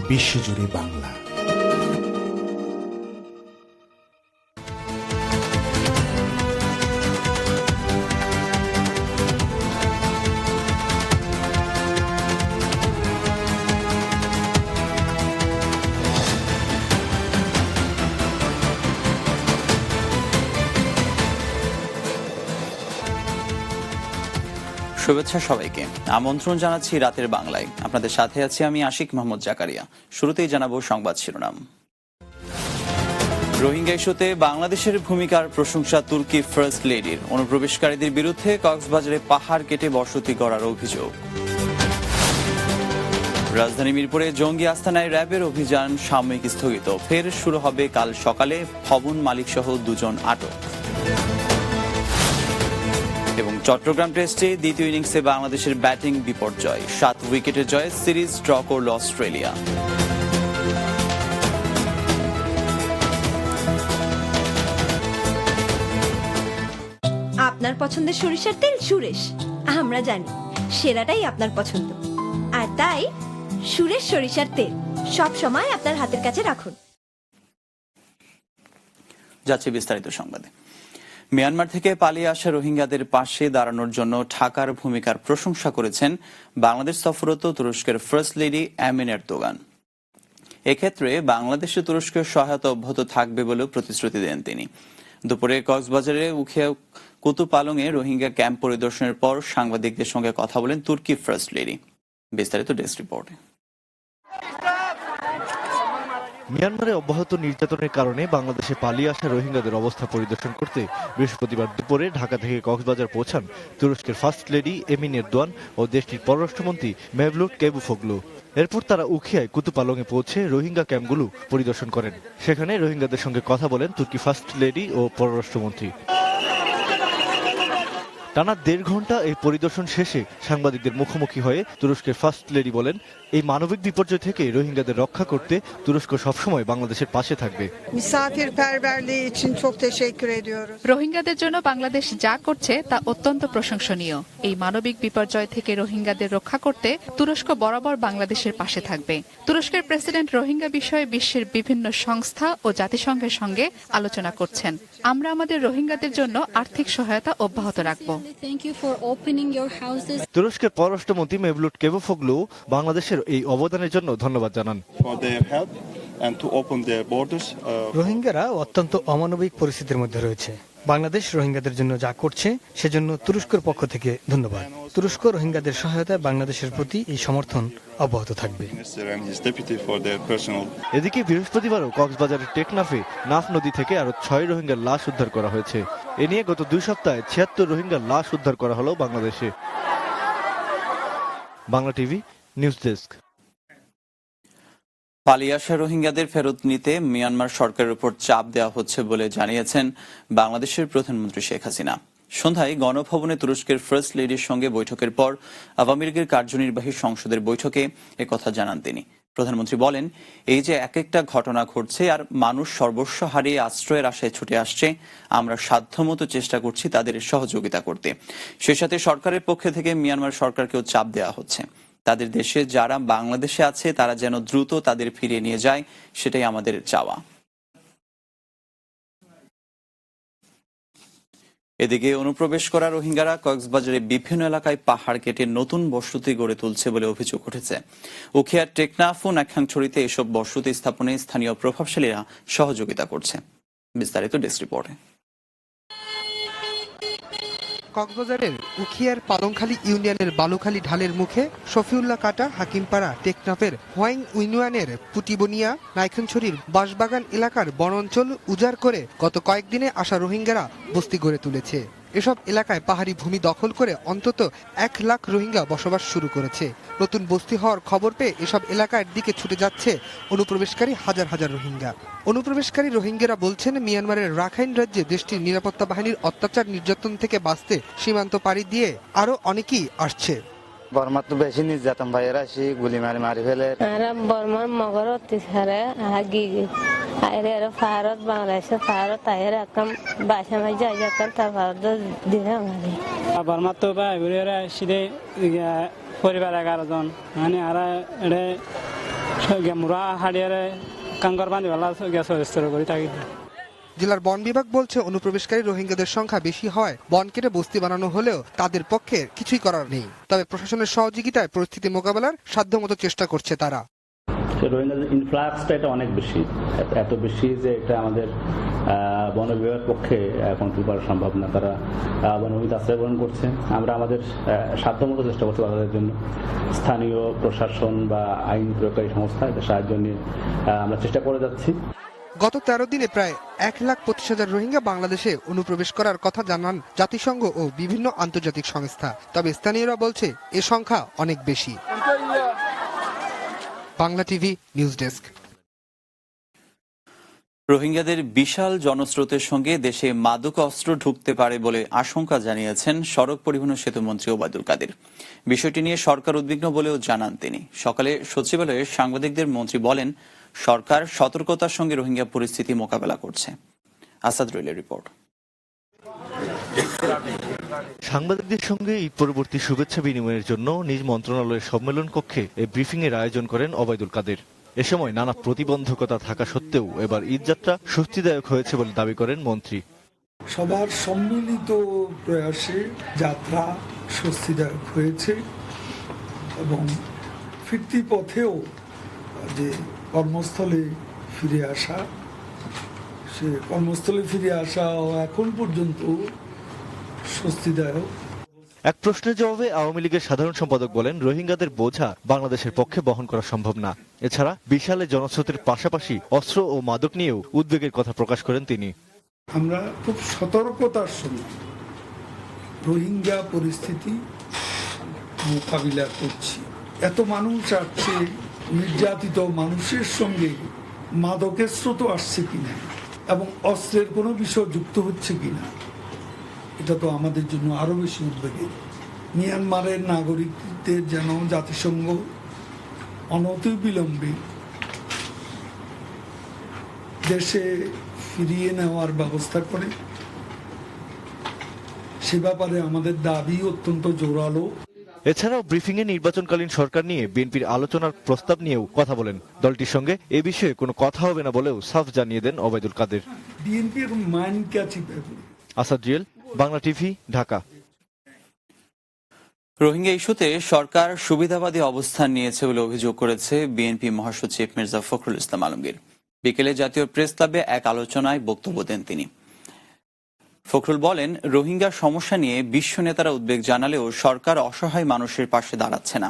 বিশ্বজুড়ে বাংলা। শুভেচ্ছা সবাইকে, আমন্ত্রণ জানাচ্ছি রাতের বাংলায়। আপনাদের সাথে আছি আমি আশিক মোহাম্মদ জাকারিয়া। শুরুতেই জানাবো সংবাদ শিরোনাম। রোহিঙ্গা ইস্যুতে বাংলাদেশের ভূমিকার প্রশংসা তুর্কি ফার্স্ট লেডির। অনুপ্রবেশকারীদের বিরুদ্ধে কক্সবাজারে পাহাড় কেটে বসতি গড়ার অভিযোগ। রাজধানী মিরপুরে জঙ্গি আস্তানায় র্যাবের অভিযান সাময়িক স্থগিত, ফের শুরু হবে কাল সকালে। ভবন মালিক সহ 2 জন আটক। এবং চট্টগ্রাম টেস্টে দ্বিতীয় ইনিংসে বাংলাদেশের ব্যাটিং বিপর্যয়, 7 উইকেটের জয়ে সিরিজ ড্র করল অস্ট্রেলিয়া। আপনার পছন্দের সরিষার তেল সুরেশ, আমরা জানি সেরাটাই আপনার পছন্দ, আর তাই সুরেশ সরিষার তেল সব সময় আপনার হাতের কাছে রাখুন। যাচ্ছে বিস্তারিত সংবাদে। মিয়ানমার থেকে পালিয়ে আসা রোহিঙ্গাদের পাশে দাঁড়ানোর জন্য ঢাকার ভূমিকার প্রশংসা করেছেন বাংলাদেশ সফররত তুরস্কের ফার্স্ট লেডি এমিন এরদোগান। এক্ষেত্রে বাংলাদেশে তুরস্কের সহায়তা অব্যাহত থাকবে বলেও প্রতিশ্রুতি দেন তিনি। দুপুরে কক্সবাজারে উখিয়া কুতুপালংয়ে রোহিঙ্গা ক্যাম্প পরিদর্শনের পর সাংবাদিকদের সঙ্গে কথা বলেন তুর্কি ফার্স্ট লেডি। বিস্তারিত ডেস্ক রিপোর্টে। মিয়ানমারে অব্যাহত নির্যাতনের কারণে বাংলাদেশে পালিয়ে আসা রোহিঙ্গাদের অবস্থা পরিদর্শন করতে বৃহস্পতিবার দুপুরে ঢাকা থেকে কক্সবাজার পৌঁছান তুরস্কের ফার্স্ট লেডি এমিন এরদোয়ান ও দেশটির পররাষ্ট্রমন্ত্রী মেভলুট কেবুফোগলু। এরপর তারা উখিয়ায় কুতুপালংয়ে পৌঁছে রোহিঙ্গা ক্যাম্পগুলো পরিদর্শন করেন। সেখানে রোহিঙ্গাদের সঙ্গে কথা বলেন তুর্কি ফার্স্ট লেডি ও পররাষ্ট্রমন্ত্রী। টানা 1.5 ঘন্টা এই পরিদর্শন শেষে সাংবাদিকদের মুখোমুখি হয়ে তুরস্কের ফার্স্ট লেডি বলেন, এই মানবিক বিপর্যয় থেকে রোহিঙ্গাদের রক্ষা করতে তুরস্ক সবসময় বাংলাদেশের পাশে থাকবে। রোহিঙ্গাদের জন্য বাংলাদেশ যা করছে তা অত্যন্ত প্রশংসনীয়। এই মানবিক বিপর্যয় থেকে রোহিঙ্গাদের রক্ষা করতে তুরস্ক বরাবর বাংলাদেশের পাশে থাকবে। তুরস্কের প্রেসিডেন্ট রোহিঙ্গা বিষয়ে বিশ্বের বিভিন্ন সংস্থা ও জাতিসংঘের সঙ্গে আলোচনা করছেন। আমরা আমাদের রোহিঙ্গাদের জন্য আর্থিক সহায়তা অব্যাহত রাখব। তুরস্কের পররাষ্ট্রমন্ত্রী মেভলুট কেবুফোগলু বাংলাদেশের এই অবদানের জন্য ধন্যবাদ জানান। রোহিঙ্গারা অত্যন্ত অমানবিক পরিস্থিতির মধ্যে রয়েছে। বাংলাদেশ রোহিঙ্গাদের জন্য যা করছে সেজন্য তুরস্কের পক্ষ থেকে ধন্যবাদ। তুরস্ক রোহিঙ্গাদের সহায়তায় বাংলাদেশের প্রতি এই সমর্থন অব্যাহত থাকবে। এদিকে বৃহস্পতিবারও কক্সবাজারের টেকনাফে নাফ নদী থেকে আরো 6 রোহিঙ্গার লাশ উদ্ধার করা হয়েছে। এ নিয়ে গত 2 সপ্তাহে 76 রোহিঙ্গার লাশ উদ্ধার করা হলো বাংলাদেশে। Bangla TV news desk. পালিয়ে আসা রোহিঙ্গাদের ফেরত নিতে মিয়ানমার সরকারের উপর চাপ দেওয়া হচ্ছে বলে জানিয়েছেন বাংলাদেশের প্রধানমন্ত্রী শেখ হাসিনা। সন্ধ্যায় গণভবনে তুরস্কের ফার্স্ট লেডির সঙ্গে বৈঠকের পর আওয়ামী লীগের কার্যনির্বাহী সংসদের বৈঠকে একথা জানান তিনি। প্রধানমন্ত্রী বলেন, এই যে এক একটা ঘটনা ঘটছে আর মানুষ সর্বস্ব হারিয়ে আশ্রয়ের আশায় ছুটে আসছে, আমরা সাধ্যমতো চেষ্টা করছি তাদের সহযোগিতা করতে। সেই সাথে সরকারের পক্ষ থেকে মিয়ানমার সরকারকেও চাপ দেওয়া হচ্ছে। তাদের দেশে যারা বাংলাদেশে আছে তারা যেন দ্রুত তাদের ফিরিয়ে নিয়ে যায়, সেটাই আমাদের চাওয়া। এদিকে অনুপ্রবেশ করা রোহিঙ্গারা কক্সবাজারে বিভিন্ন এলাকায় পাহাড় কেটে নতুন বসতি গড়ে তুলছে বলে অভিযোগ উঠেছে। উখিয়ার টেকনাফ ও নাখাংছড়িতে এসব বসতি স্থাপনে স্থানীয় প্রভাবশালীরা সহযোগিতা করছে। বিস্তারিত ডেস্ক রিপোর্টে। কক্সবাজারের উখিয়ার পালংখালী ইউনিয়নের বালুখালী ঢালের মুখে শফিউল্লাহ কাটা, হাকিমপাড়া, টেকনাফের হোয়াইং ইউনিয়নের পুটিবনিয়া, নাইখানছড়ির বাঁশবাগান এলাকার বনাঞ্চল উজাড় করে গত কয়েকদিনে আসা রোহিঙ্গারা বস্তি গড়ে তুলেছে। এসব এলাকায় পাহাড়ি ভূমি দখল করে অন্তত 1 লাখ রোহিঙ্গা বসবাস শুরু করেছে। নতুন বস্তি হওয়ার খবর পেয়ে এসব এলাকার দিকে ছুটে যাচ্ছে অনুপ্রবেশকারী হাজার হাজার রোহিঙ্গা। অনুপ্রবেশকারী রোহিঙ্গারা বলছেন, মিয়ানমারের রাখাইন রাজ্যে দেশটির নিরাপত্তা বাহিনীর অত্যাচার নির্যাতন থেকে বাঁচতে সীমান্ত পাড়ি দিয়ে আরো অনেকেই আসছে। বর্মার তো বেশি নির্যাতন ভাইয়ের আসি গুলি মারি মারি ফেলে বর্মার মগর অত্যাচারে আগি আরে ভারত বাংলাদেশে ভারত আয়ের একদম বাসা মাই যাই একদম তার ভারত দিনে মারি বর্মার তো ভাই সিধে পরিবার 11 জন মানে আর মুরা হাড়িয়ারে কাঙ্গর বানিওয়ালা গ্যাস করে থাকি। জেলার বন বিভাগ বলছে অনুপ্রবেশকারী রোহিঙ্গাদের সংখ্যা বেশি হয় বন কেটে বস্তি বানানো হলেও তাদের পক্ষে কিছুই করার নেই। তবে প্রশাসনের সহযোগিতায় পরিস্থিতি মোকাবেলার সাধ্যমতো চেষ্টা করছে তারা। রোহিঙ্গাদের ইনফ্লাক্সটা এটা অনেক বেশি, এত বেশি যে এটা আমাদের বন বিভাগের পক্ষে কন্ট্রোল করা সম্ভব না। তারা বনভূমিতে আশ্রয় গ্রহণ করছে। আমরা আমাদের সাধ্যমতো চেষ্টা করছি তাদের জন্য। স্থানীয় প্রশাসন বা আইন প্রয়োগকারী সংস্থা এদের সাহায্য নিয়ে আমরা চেষ্টা করে যাচ্ছি। গত 13 দিনে প্রায় 1,25,000 রোহিঙ্গা বাংলাদেশে অনুপ্রবেশ করার কথা জানান জাতিসংঘ ও বিভিন্ন আন্তর্জাতিক সংস্থা। তবে স্থানীয়রা বলছে এ সংখ্যা অনেক বেশি। Bangla TV news desk. রোহিঙ্গাদের বিশাল জনস্রোতের সঙ্গে দেশে মাদক অস্ত্র ঢুকতে পারে বলে আশঙ্কা জানিয়েছেন সড়ক পরিবহন ও সেতু মন্ত্রী ওবায়দুল কাদের। বিষয়টি নিয়ে সরকার উদ্বিগ্ন বলেও জানান তিনি। সকালে সচিবালয়ে সাংবাদিকদের মন্ত্রী বলেন, সরকার সতর্কতার সঙ্গে রোহিঙ্গা পরিস্থিতি মোকাবেলা করছে। আসাদ রুলের রিপোর্ট। সাংবাদিকদের সঙ্গে ঈদ পরবর্তী শুভেচ্ছা বিনিময়ের জন্য নিজ মন্ত্রণালয়ের সম্মেলন কক্ষে এই ব্রিফিং এর আয়োজন করেন ওবায়দুল কাদের। এ সময় নানা প্রতিবন্ধকতা থাকা সত্ত্বেও এবার ঈদযাত্রা স্বস্তিদায়ক হয়েছে বলে দাবি করেন মন্ত্রী। সবার সম্মিলিত প্রয়াসে যাত্রা স্বস্তিদায়ক হয়েছে এবং ফিরতি পথেও যে কর্মস্থলে ফিরে আসা, সে কর্মস্থলে ফিরে আসা এখন পর্যন্ত স্বস্তিদায়ক। এক প্রশ্নের জবাবে আওয়ামী লীগের সাধারণ সম্পাদক বলেন, রোহিঙ্গাদের বোঝা বাংলাদেশের পক্ষে বহন করা সম্ভব না। এছাড়া বিশাল জনস্রোতের পাশাপাশি অস্ত্র ও মাদক নিয়েও উদ্বেগের কথা প্রকাশ করেন তিনি। আমরা খুব সতর্কতার সঙ্গে রোহিঙ্গা পরিস্থিতি মোকাবিলা করছি। এত মানুষ আসছে, নির্যাতিত মানুষের সঙ্গে মাদকের স্রোত আসছে কিনা এবং অস্ত্রের কোনো বিষয় যুক্ত হচ্ছে কিনা, এটা তো আমাদের জন্য আরো বেশি উদ্বেগের। মিয়ানমারের নাগরিকদের যেন জাতিসংঘ অনতিবিলম্বে দেশে ফিরিয়ে নেওয়ার ব্যবস্থা করে, সে ব্যাপারে আমাদের দাবি অত্যন্ত জোরালো। এছাড়াও ব্রিফিংয়ে নির্বাচনকালীন সরকার নিয়ে বিএনপির আলোচনার প্রস্তাব নিয়েও কথা বলেন। দলটির সঙ্গে এ বিষয়ে কোনো কথা হবে না বলেও সাফ জানিয়ে দেন ওবায়দুল কাদের। বিএনপি এখন মাইন্ড ক্যাচি। আসাদ রিয়েল, বাংলা টিভি, ঢাকা। রোহিঙ্গা ইস্যুতে সরকার সুবিধাবাদী অবস্থান নিয়েছে বলে অভিযোগ করেছে বিএনপি মহাসচিব মির্জা ফখরুল ইসলাম আলমগীর। বিকেলে জাতীয় প্রেস ক্লাবে এক আলোচনায় বক্তব্য দেন তিনি। ফখরুল বলেন, রোহিঙ্গা সমস্যা নিয়ে বিশ্ব নেতারা উদ্বেগ জানালেও সরকার অসহায় মানুষের পাশে দাঁড়াচ্ছে না।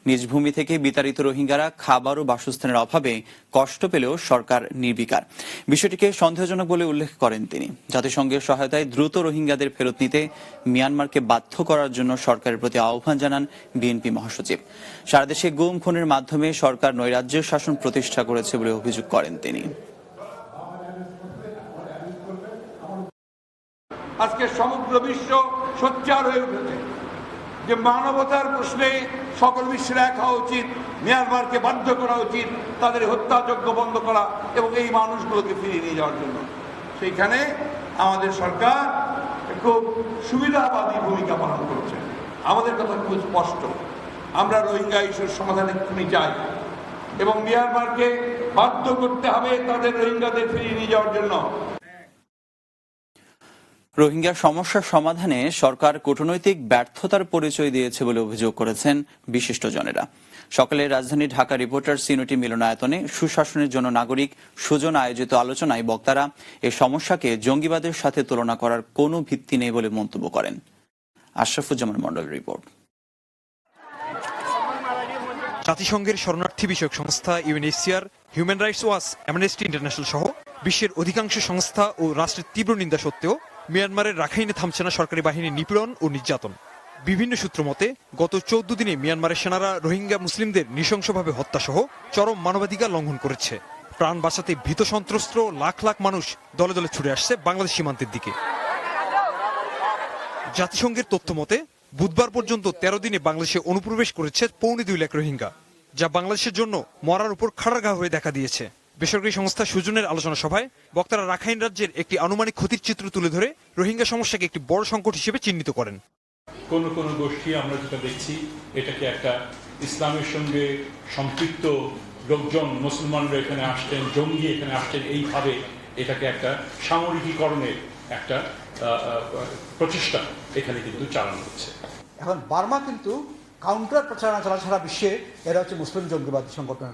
নিজ ভূমি থেকে বিতাড়িত রোহিঙ্গারা খাবার ও বাসস্থানের অভাবে কষ্ট পেলেও সরকার নির্বিকার। বিষয়টিকে সন্দেহজনক বলে উল্লেখ করেন তিনি। জাতিসংঘের সহায়তায় দ্রুত রোহিঙ্গাদের ফেরত নিতে মিয়ানমারকে বাধ্য করার জন্য সরকারের প্রতি আহ্বান জানান বিএনপি মহাসচিব। সারা দেশে গুম খুনের মাধ্যমে সরকার নৈরাজ্যের শাসন প্রতিষ্ঠা করেছে বলে অভিযোগ করেন তিনি। আজকে সমগ্র বিশ্ব সোচ্চার হয়ে উঠেছে যে মানবতার প্রশ্নে সকল বিশ্বের এক হওয়া উচিত, মিয়ানমারকে বাধ্য করা উচিত তাদের হত্যাযজ্ঞ বন্ধ করা এবং এই মানুষগুলোকে ফিরিয়ে নিয়ে যাওয়ার জন্য। সেইখানে আমাদের সরকার খুব সুবিধাবাদী ভূমিকা পালন করছে। আমাদের কথা খুব স্পষ্ট, আমরা রোহিঙ্গা ইস্যুর সমাধানে এক্ষুনি চাই এবং মিয়ানমারকে বাধ্য করতে হবে তাদের রোহিঙ্গাদের ফিরিয়ে নিয়ে যাওয়ার জন্য। রোহিঙ্গা সমস্যার সমাধানে সরকার কূটনৈতিক ব্যর্থতার পরিচয় দিয়েছে বলে অভিযোগ করেছেন বিশিষ্টজনেরা। সকালে রাজধানী ঢাকা রিপোর্টার্স ইউনিটি মিলনায়তনে সুশাসনের জন্য নাগরিক সুজন আয়োজিত আলোচনায় বক্তারা এই সমস্যাকে জঙ্গিবাদের সাথে তুলনা করার কোনো ভিত্তি নেই বলে মন্তব্য করেন। আশরাফুজ্জামান মন্ডল রিপোর্ট। জাতিসংঘের শরণার্থী বিষয়ক সংস্থা UNHCR, human rights watch, amnesty international সহ বিশ্বের অধিকাংশ সংস্থা ও রাষ্ট্রের তীব্র নিন্দা সত্ত্বেও মিয়ানমারের রাখাইনে থামছে না সরকারি বাহিনীর নিপীড়ন ও নির্যাতন। বিভিন্ন সূত্র মতে গত 14 দিনে মিয়ানমারের সেনারা রোহিঙ্গা মুসলিমদের নৃশংসভাবে হত্যাসহ চরম মানবাধিকার লঙ্ঘন করেছে। প্রাণ বাঁচাতে ভীত সন্ত্রস্ত লাখ লাখ মানুষ দলে দলে ছুটে আসছে বাংলাদেশ সীমান্তের দিকে। জাতিসংঘের তথ্য মতে বুধবার পর্যন্ত 13 দিনে বাংলাদেশে অনুপ্রবেশ করেছে 2.25 লাখ রোহিঙ্গা, যা বাংলাদেশের জন্য মরার উপর খাড়াঘা হয়ে দেখা দিয়েছে। বেসরকারি সংস্থা সুজনের আলোচনা সভায় বক্তারা রাখাইন রাজ্যের একটি আনুমানিক ক্ষতির চিত্র তুলে ধরে রোহিঙ্গা সমস্যাকে একটি বড় সংকট হিসেবে চিহ্নিত করেন। কোন কোন গোষ্ঠী আমরা যেটা দেখছি এটাকে একটা ইসলামের সঙ্গে সম্পৃক্ত লোকজন মুসলমানরা এখানে আসছেন, জঙ্গি এখানে আসছেন, এইভাবে এটাকে একটা সামরিকীকরণের একটা প্রচেষ্টা এখানে কিন্তু চালানো হচ্ছে। এখন বার্মা কিন্তু কাউন্টার প্রচারণা চালায় সারা বিশ্বে। এরা হচ্ছে মুসলিম জঙ্গিবাদী সংগঠন।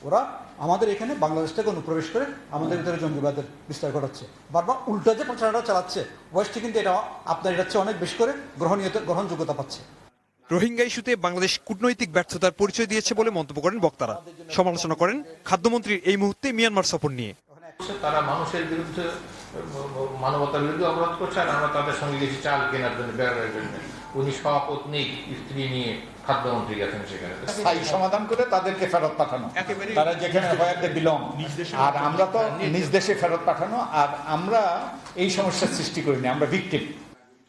ওরা আমাদের এখানে বাংলাদেশ থেকে অনুপ্রবেশ করে আমাদের ভিতরে জঙ্গিবাদের বিস্তার ঘটাচ্ছে। বার্মা উল্টা যে প্রচারণা চালাচ্ছে, ওয়েস্টে কিন্তু এটা আপনার এটা হচ্ছে অনেক বেশি করে গ্রহণযোগ্যতা পাচ্ছে। রোহিঙ্গা ইস্যুতে বাংলাদেশ কূটনৈতিক ব্যর্থতার পরিচয় দিয়েছে বলে মন্তব্য করেন বক্তারা। সমালোচনা করেন খাদ্যমন্ত্রীর এই মুহূর্তে মিয়ানমার সফর নিয়ে। তারা মানুষের বিরুদ্ধে, মানবতার বিরুদ্ধে অপরাধ করছে, আর আমরা তাদের সঙ্গে গেছি চাল কেনার জন্য, বেড়ানোর জন্য। উনি সপত্নী স্ত্রী নিয়ে খাদ্যমন্ত্রী গেছেন সেখানে। স্থায়ী সমাধান করে তাদেরকে ফেরত পাঠানো, তারা যেখানে হয়ে বিলং, আর আমরা তো নিজ দেশে ফেরত পাঠানো। আর আমরা এই সমস্যার সৃষ্টি করিনি, আমরা ভিকটিম।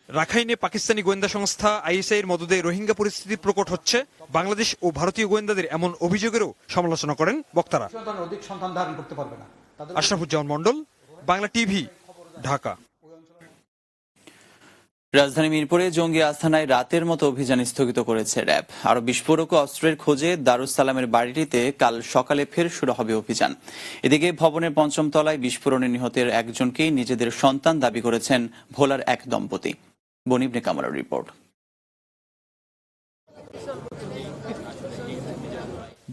রাখাইনে পাকিস্তানি গোয়েন্দা সংস্থা আইএসআই এর মদদে রোহিঙ্গা পরিস্থিতি প্রকট হচ্ছে। বাংলাদেশ ও ভারতীয় গোয়েন্দাদের এমন অভিযোগেরও সমালোচনা করেন বক্তারা। অধিক সন্তান ধারণ করতে পারবে না। আশরাফুজ্জামান মন্ডল, বাংলা টিভি, ঢাকা। রাজধানী মিরপুরে জঙ্গি আস্তানায় রাতের মতো অভিযান স্থগিত করেছে র্যাব। আরো বিস্ফোরক ও অস্ত্রের খোঁজে দারুস সালামের বাড়িটিতে কাল সকালে ফের শুরু হবে অভিযান। এদিকে ভবনের ৫ম তলায় বিস্ফোরণে নিহতের একজনকেই নিজেদের সন্তান দাবি করেছেন ভোলার এক দম্পতি। বনিবনে কামালের রিপোর্ট।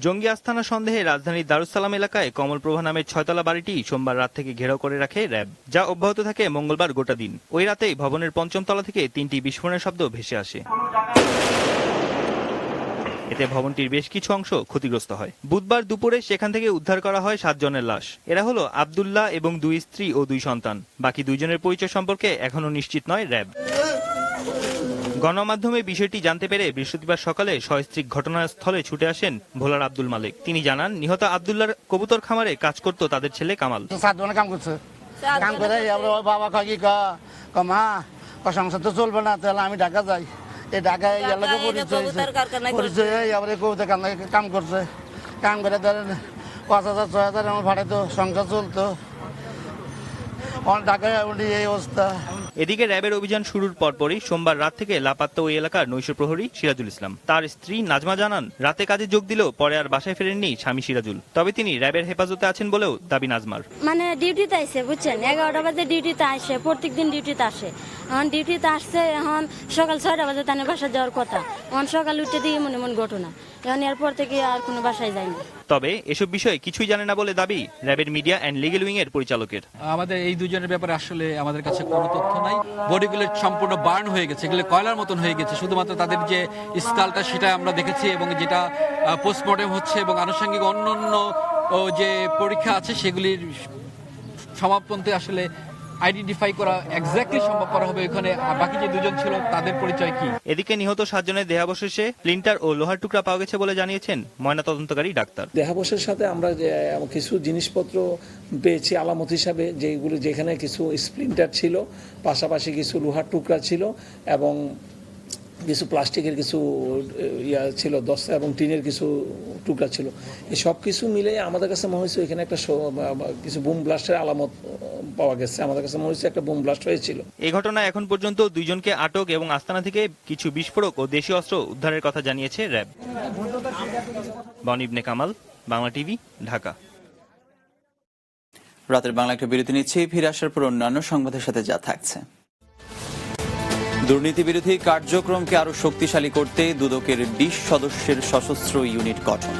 জঙ্গি আস্তানা সন্দেহে রাজধানীর দারুস সালাম এলাকায় কমলপ্রভা নামের ৬তলা বাড়িটি সোমবার রাত থেকে ঘেরাও করে রাখে র্যাব, যা অব্যাহত থাকে মঙ্গলবার গোটা দিন। ওই রাতেই ভবনের ৫ম তলা থেকে ৩টি বিস্ফোরণের শব্দ ভেসে আসে। এতে ভবনটির বেশ কিছু অংশ ক্ষতিগ্রস্ত হয়। বুধবার দুপুরে সেখান থেকে উদ্ধার করা হয় ৭ জনের লাশ। এরা হলো আব্দুল্লাহ এবং ২ স্ত্রী ও ২ সন্তান। বাকি ২ জনের পরিচয় সম্পর্কে এখনো নিশ্চিত নয় র্যাব। গণমাধ্যমে বিষয়টি জানতে পেরে বৃহস্পতিবার সকালে সস্ত্রীক ঘটনাস্থলে ছুটে আসেন ভোলার আব্দুল মালিক। তিনি জানান, নিহত আব্দুল্লাহর কবুতর খামারে কাজ করত তাদের ছেলে কামাল। কাম করছে, কাম করে বাবা কি মা সংসার তো চলবে না, তাহলে আমি ঢাকা যাই। এই ঢাকায় পরিচয় আবার কবুতর কাম করছে, কাম করে ধরেন ৫,০০০ ৬,০০০ আমার ভাড়ায় তো সংসার চলতো। ঢাকায় এই অবস্থা। এদিকে র্যাবের অভিযান শুরুর পরপরই সোমবার রাত থেকে লাপাত্তা ওই এলাকার নৈশ প্রহরী সিরাজুল ইসলাম। তার স্ত্রী নাজমা জানান, রাতে কাজে যোগ দিলেও পরে আর বাসায় ফেরেননি স্বামী সিরাজুল। তবে তিনি র্যাবের হেফাজতে আছেন বলেও দাবি নাজমার। মানে ডিউটিতে আসে, বুঝছেন, ১১টা বাজে ডিউটিতে আসে, প্রত্যেকদিন ডিউটিতে আসে। এখন ডিউটিতে আসছে, এখন সকাল ৬টা বাজে তার বাসায় যাওয়ার কথা। এখন সকাল উঠে দিয়ে মনে ঘটনা, এখন এরপর থেকে আর কোনো বাসায় যায়নি। তবে এসব বিষয়ে কিছুই জানে না বলে দাবি র্যাবের মিডিয়া অ্যান্ড লিগ্যাল উইং এর পরিচালকের। আমাদের এই দুজনের ব্যাপারে আসলে আমাদের কাছে কোনো তথ্য নাই। বডিগুলো সম্পূর্ণ বার্ন হয়ে গেছে, এগুলো কয়লার মতন হয়ে গেছে। শুধুমাত্র তাদের যে স্কালটা সেটা আমরা দেখেছি, এবং যেটা পোস্টমর্টেম হচ্ছে এবং আনুষঙ্গিক অন্যান্য যে পরীক্ষা আছে সেগুলির সমাপনতে আসলে আইডেন্টিফাই করা এক্স্যাক্টলি সম্ভব করা হবে এখানে বাকি যে দুজন ছিল তাদের পরিচয় কি। এদিকে নিহত ৭ জনের দেহাবশেষে প্লিন্টার ও লোহার টুকরা পাওয়া গেছে বলে জানিয়েছেন ময়নাতদন্তকারী ডাক্তার। দেহাবশেষের সাথে আমরা কিছু জিনিসপত্র পেয়েছি আলামত হিসাবে, যেগুলো যেখানে কিছু স্প্লিন্টার ছিল, পাশাপাশি কিছু লোহার টুকরা ছিল এবং কিছু প্লাস্টিকের কিছু ছিল, দস্তা এবং টিনের কিছু টুকরা ছিল। এই সব কিছু মিলে আমাদের কাছে মনে হয়েছে এখানে একটা কিছু বুম ব্লাস্টের আলামত পাওয়া গেছে। আমাদের কাছে মনে হচ্ছে একটা বুম ব্লাস্ট হয়েছিল। এই ঘটনায় এখন পর্যন্ত ২ জনকে আটক এবং আস্তানা থেকে কিছু বিস্ফোরক ও দেশীয় অস্ত্র উদ্ধারের কথা জানিয়েছে র্যাব। বনিবনে কামাল, বাংলা টিভি, ঢাকা। রাতের বাংলা একটা বিরতি নিচ্ছে, ফিরে আসার পর অন্যান্য সংবাদের সাথে যা থাকছে। দুর্নীতি বিরোধী কার্যক্রমকে আরো শক্তিশালী করতে দুদকের ২০ সদস্যের সশস্ত্র ইউনিট গঠন।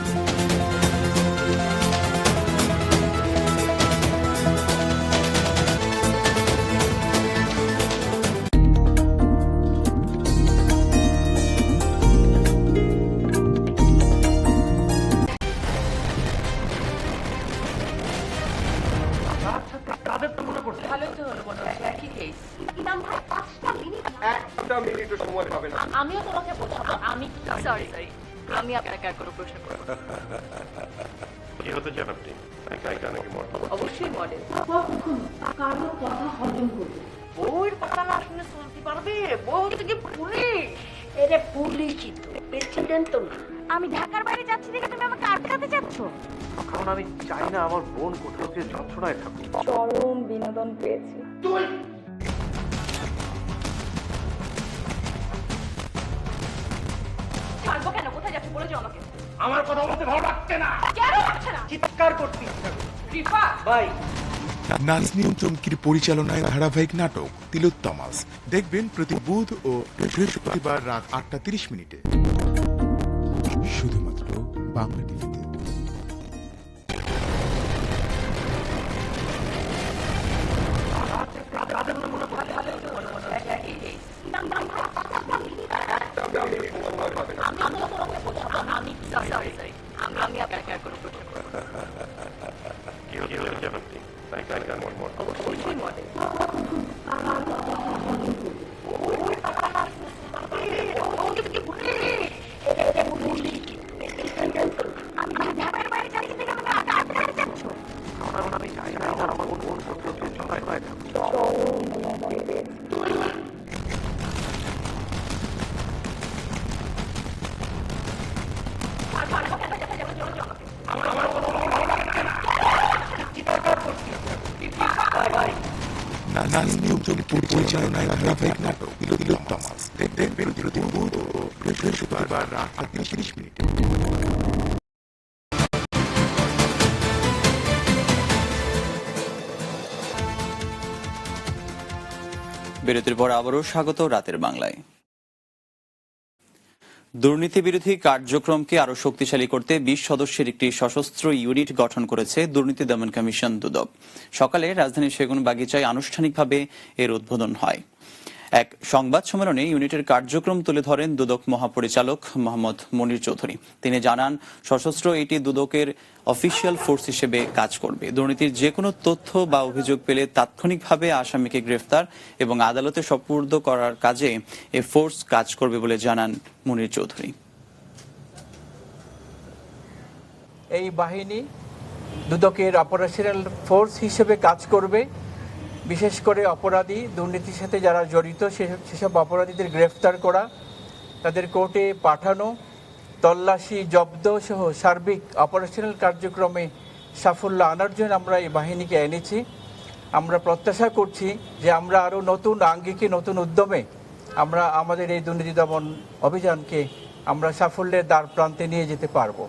আমিও তোমাকে বোঝাবো। সরি আমি আপনাকে আর কোনো প্রশ্ন করব না। কি হতে চান আপনি? অবশ্যই মডেল। কারো কথা হজম করবে, বউয়ের কথা না শুনে চলতে পারবে? বউ থেকে পুলিশ, এরে পুলিশই তো, প্রেসিডেন্ট তো না। আমি ঢাকার বাইরে যাচ্ছি দেখে তুমি আমাকে আটকাতে চাচ্ছ? কারণ আমি চাই না আমার বোন কোথাও গিয়ে যন্ত্রণায় থাকুক। চরম বিনোদন পেয়েছি। তুই ছাড়বো কেন? কোথায় যাচ্ছি বলে যাও আমাকে। আমার কথা বলতে ভালো লাগছে না। কেন লাগছে না? চিৎকার করতে রিফা ভাই। নাজনীন চমকির পরিচালনায় ধারাবাহিক নাটক তিলোত্তমাস দেখবেন প্রতি বুধ ও বৃহস্পতিবার রাত 8:30 শুধুমাত্র বাংলা টিভিতে। নাজনীন চমকির পরিচালনায় ধারাবাহিক নাটক তিলোত্তমাস দেখবেন প্রতি বুধ ও বৃহস্পতিবার রাত 8:30। বিরতির পর আবারও স্বাগত রাতের বাংলায়। দুর্নীতি বিরোধী কার্যক্রমকে আরো শক্তিশালী করতে 20 সদস্যের একটি সশস্ত্র ইউনিট গঠন করেছে দুর্নীতি দমন কমিশন দুদক। সকালে রাজধানীর সেগুনবাগিচায় আনুষ্ঠানিকভাবে এর উদ্বোধন হয়। এক সংবাদ সম্মেলনে ইউনিটের কার্যক্রম তুলে ধরেন দুদক মহাপরিচালক মোহাম্মদ মনির চৌধুরী। তিনি জানান, সশস্ত্র এটি দুদকের অফিসিয়াল ফোর্স হিসেবে কাজ করবে। দুর্নীতির যে কোনো তথ্য বা অভিযোগ পেলে তাৎক্ষণিকভাবে আসামিকে গ্রেফতার এবং আদালতে সোপর্দ করার কাজে এ ফোর্স কাজ করবে বলে জানান মনির চৌধুরী। এই বাহিনী দুদকের অপারেশনাল ফোর্স হিসেবে কাজ করবে। বিশেষ করে অপরাধী, দুর্নীতির সাথে যারা জড়িত সেসব অপরাধীদের গ্রেফতার করা, তাদের কোর্টে পাঠানো, তল্লাশি, জব্দ সহ সার্বিক অপারেশনাল কার্যক্রমে সাফল্য আনার জন্য আমরা এই বাহিনীকে এনেছি। আমরা প্রত্যাশা করছি যে আমরা আরও নতুন আঙ্গিকে, নতুন উদ্যমে আমরা আমাদের এই দুর্নীতি দমন অভিযানকে আমরা সাফল্যের দ্বার প্রান্তে নিয়ে যেতে পারবো।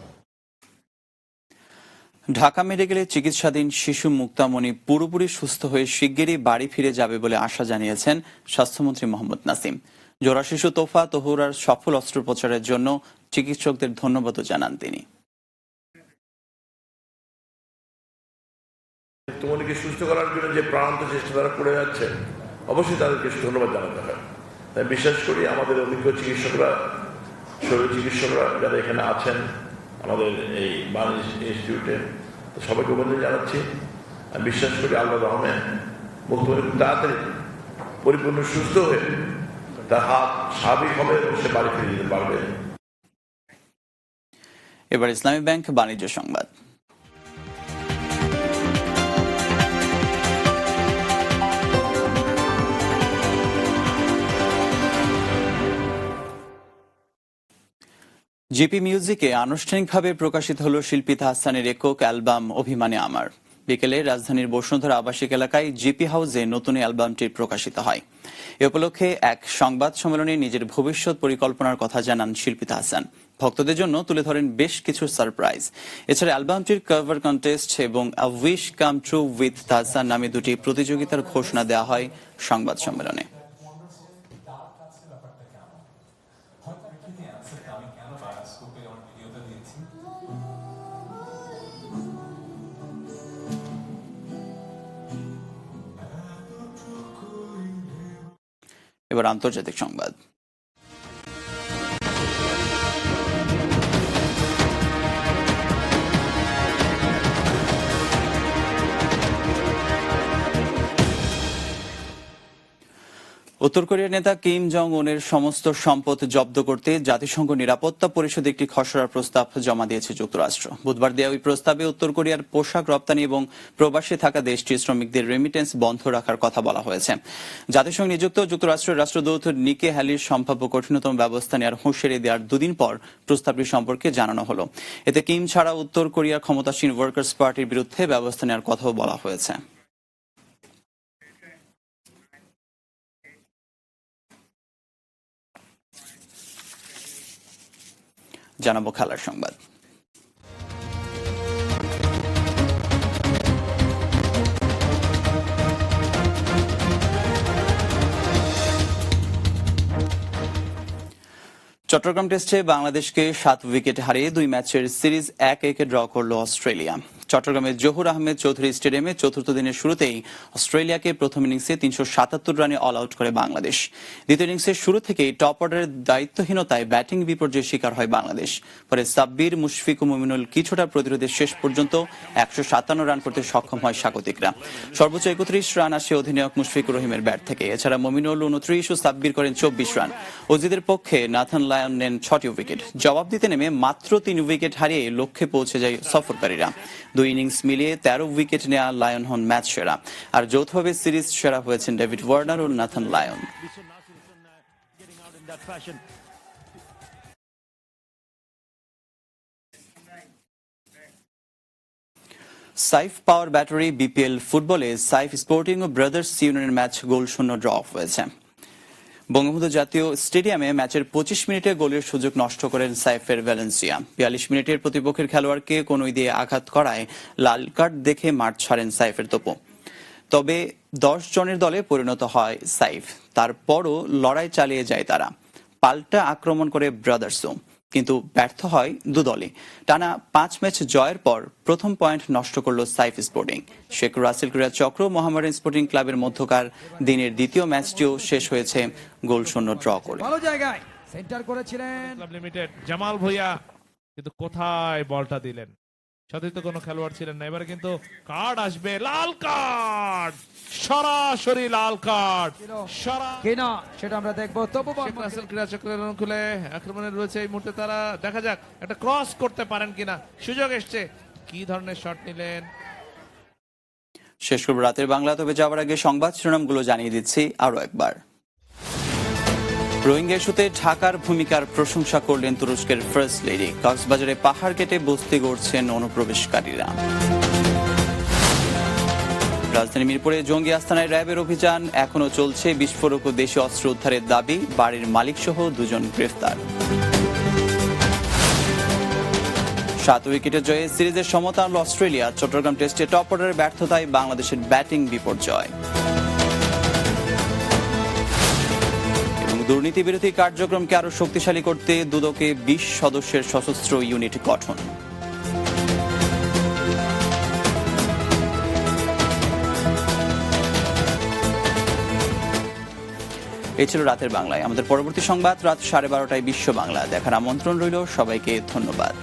ঢাকা মেডিকেলে চিকিৎসাধীন শিশু মুক্তামণি পুরোপুরি সুস্থ হয়ে শিগগিরই বাড়ি ফিরে যাবে বলে আশা জানিয়েছেন স্বাস্থ্যমন্ত্রী মোহাম্মদ নাসিম। জোড়া শিশু তোফা তহুরার সফল অস্ত্রোপচারের জন্য চিকিৎসকদের ধন্যবাদও জানান তিনি। মুক্তামণিকে সুস্থ করার জন্য যে প্রাণান্ত চেষ্টা তারা করে যাচ্ছে, অবশ্যই তাদেরকে ধন্যবাদ জানাতে হয়। তাই বিশ্বাস করি আমাদের অভিজ্ঞ চিকিৎসকরা, শরীর চিকিৎসকরা যারা এখানে আছেন আমাদের এই বাংলাদেশ ইনস্টিটিউটে, সবাইকে অভিনন্দন জানাচ্ছি। আমি বিশ্বাস করি আল্লাহ রহমান মুক্তামণি খুব তাড়াতাড়ি পরিপূর্ণ সুস্থ হয়ে তার হাত স্বাভাবিক হবে এবং সে বাড়ি ফিরে যেতে পারবে। এবার ইসলামী ব্যাংক বাণিজ্য সংবাদ। জিপি মিউজিকে আনুষ্ঠানিকভাবে প্রকাশিত হল শিল্পী তাহসানের একক অ্যালবাম অভিমানে আমার। বিকেলে রাজধানীর বসুন্ধরা আবাসিক এলাকায় জিপি হাউসে নতুন অ্যালবামটি প্রকাশিত হয়। এ উপলক্ষে এক সংবাদ সম্মেলনে নিজের ভবিষ্যৎ পরিকল্পনার কথা জানান শিল্পী তাহসান। ভক্তদের জন্য তুলে ধরেন বেশ কিছু সারপ্রাইজ। এছাড়া অ্যালবামটির কভার কন্টেস্ট এবং a wish come true with Tahsan নামে দুটি প্রতিযোগিতার ঘোষণা দেওয়া হয় সংবাদ সম্মেলনে। এবার আন্তর্জাতিক সংবাদ। উত্তর কোরিয়ার নেতা কিম জং উনের সমস্ত সম্পদ জব্দ করতে জাতিসংঘ নিরাপত্তা পরিষদে একটি খসড়ার প্রস্তাব জমা দিয়েছে যুক্তরাষ্ট্র। বুধবার দেওয়া ওই প্রস্তাবে উত্তর কোরিয়ার পোশাক রপ্তানি এবং প্রবাসে থাকা দেশটির শ্রমিকদের রেমিটেন্স বন্ধ রাখার কথা বলা হয়েছে। জাতিসংঘ নিযুক্ত যুক্তরাষ্ট্রের রাষ্ট্রদূত নিকে হ্যালির সম্ভাব্য কঠিনতম ব্যবস্থা নেওয়ার হুঁশিয়ারি দেওয়ার দুদিন পর প্রস্তাবটি সম্পর্কে জানানো হলো। এতে কিম ছাড়া উত্তর কোরিয়ার ক্ষমতাসীন ওয়ার্কার্স পার্টির বিরুদ্ধে ব্যবস্থা নেওয়ার কথাও বলা হয়েছে। জানাবো খেলার সংবাদ। চট্টগ্রাম টেস্টে বাংলাদেশকে ৭ উইকেট হারিয়ে ২ ম্যাচের সিরিজ ১-১ ড্র করল অস্ট্রেলিয়া। চট্টগ্রামের জহুর আহমেদ চৌধুরী স্টেডিয়ামে চতুর্থ দিনের শুরুতেই অস্ট্রেলিয়াকে প্রথম ইনিংসে ৩৭৭ রানে অল আউট করে বাংলাদেশ। দ্বিতীয় ইনিংসের শুরু থেকেই টপ অর্ডারের দায়িত্বহীনতায় ব্যাটিং বিপর্যয়ের শিকার হয় বাংলাদেশ। পরে সাব্বির, মুশফিক ও মুমিনুল কিছুটা প্রতিরোধের শেষ পর্যন্ত ১৫৭ রান করতে সক্ষম হয় স্বাগতিকরা। সর্বোচ্চ ৩১ রান আসে অধিনায়ক মুশফিকুর রহিমের ব্যাট থেকে। এছাড়া মুমিনুল ২৯ ও সাব্বির করেন ২৪ রান। অজিদের পক্ষে নাথান লায়ন নেন ৬টি উইকেট। জবাব দিতে নেমে মাত্র ৩ উইকেট হারিয়ে লক্ষ্যে পৌঁছে যায় সফরকারীরা। ২ ইনিংস মিলিয়ে ১৩ উইকেট নেওয়া লায়ন হন ম্যাচ সেরা। আর যৌথভাবে সিরিজ সেরা হয়েছেন ডেভিড ওয়ার্নার ও Nathan Lyon. Saif Power Battery BPL ফুটবলে সাইফ স্পোর্টিং ও ব্রাদার্স ইউনিয়নের ম্যাচ গোলশূন্য ড্র হয়েছে। বঙ্গবন্ধু জাতীয় স্টেডিয়ামে ম্যাচের ২৫ মিনিটে গোলের সুযোগ নষ্ট করেন সাইফের ভ্যালেন্সিয়া। ৪২ মিনিটের প্রতিপক্ষের খেলোয়াড়কে কনুই দিয়ে আঘাত করায় লাল কার্ড দেখে মাঠ ছাড়েন সাইফের তোপো। তবে ১০ জনের দলে পরিণত হয় সাইফ। তারপরও লড়াই চালিয়ে যায় তারা। পাল্টা আক্রমণ করে ব্রাদার্সও, কিন্তু ব্যর্থ হয় দুদলই। টানা ৫ ম্যাচ জয়ের পর প্রথম পয়েন্ট নষ্ট করল সাইফ স্পোর্টিং। শেখ রাসেল ক্রীড়া চক্র মোহামেডান স্পোর্টিং ক্লাবের মধ্যকার দিনের দ্বিতীয় ম্যাচটিও শেষ হয়েছে গোলশূন্য ড্র করে। ভালো জায়গায় সেন্টার করেছিলেন লিমিটেড জামাল ভুঁইয়া, কিন্তু কোথায় বলটা দিলেন? সতীর্থ কোনো খেলোয়াড় ছিলেন না। এবারে কিন্তু কার্ড আসবে, লাল কার্ড, সরাসরি লাল কার্ড কিনা সেটা আমরা দেখবো। তবু রাসেল ক্রীড়া চক্রের খুলে আক্রমণে রয়েছে এই মুহূর্তে তারা। দেখা যাক একটা ক্রস করতে পারেন কিনা, সুযোগ এসছে। কি ধরনের শট নিলেন? শেষ করব রাতের বাংলা। তবে যাওয়ার আগে সংবাদ শিরোনামগুলো জানিয়ে দিচ্ছি আরো একবার। রোহিঙ্গা ইস্যুতে ঢাকার ভূমিকার প্রশংসা করলেন তুরস্কের ফার্স্ট লেডি। কক্সবাজারে পাহাড় কেটে বস্তি গড়ছেন অনুপ্রবেশকারীরা। রাজধানী মিরপুরে জঙ্গি আস্তানায় র্যাবের অভিযান এখনো চলছে। বিস্ফোরক ও দেশীয় অস্ত্র উদ্ধারের দাবি। বাড়ির মালিক সহ ২ জন গ্রেফতার। ৭ উইকেটের জয়ে সিরিজের সমতা আনল অস্ট্রেলিয়া। চট্টগ্রাম টেস্টে টপ অর্ডারের ব্যর্থতায় বাংলাদেশের ব্যাটিং বিপর্যয়। দুর্নীতি বিরোধী কার্যক্রমকে আরো শক্তিশালী করতে দুদকে ২০ সদস্যের সশস্ত্র ইউনিট গঠন। এই ছিল রাতের বাংলায়। আমাদের পরবর্তী সংবাদ রাত 12:30টায় বিশ্ব বাংলা দেখার আমন্ত্রণ রইল। সবাইকে ধন্যবাদ।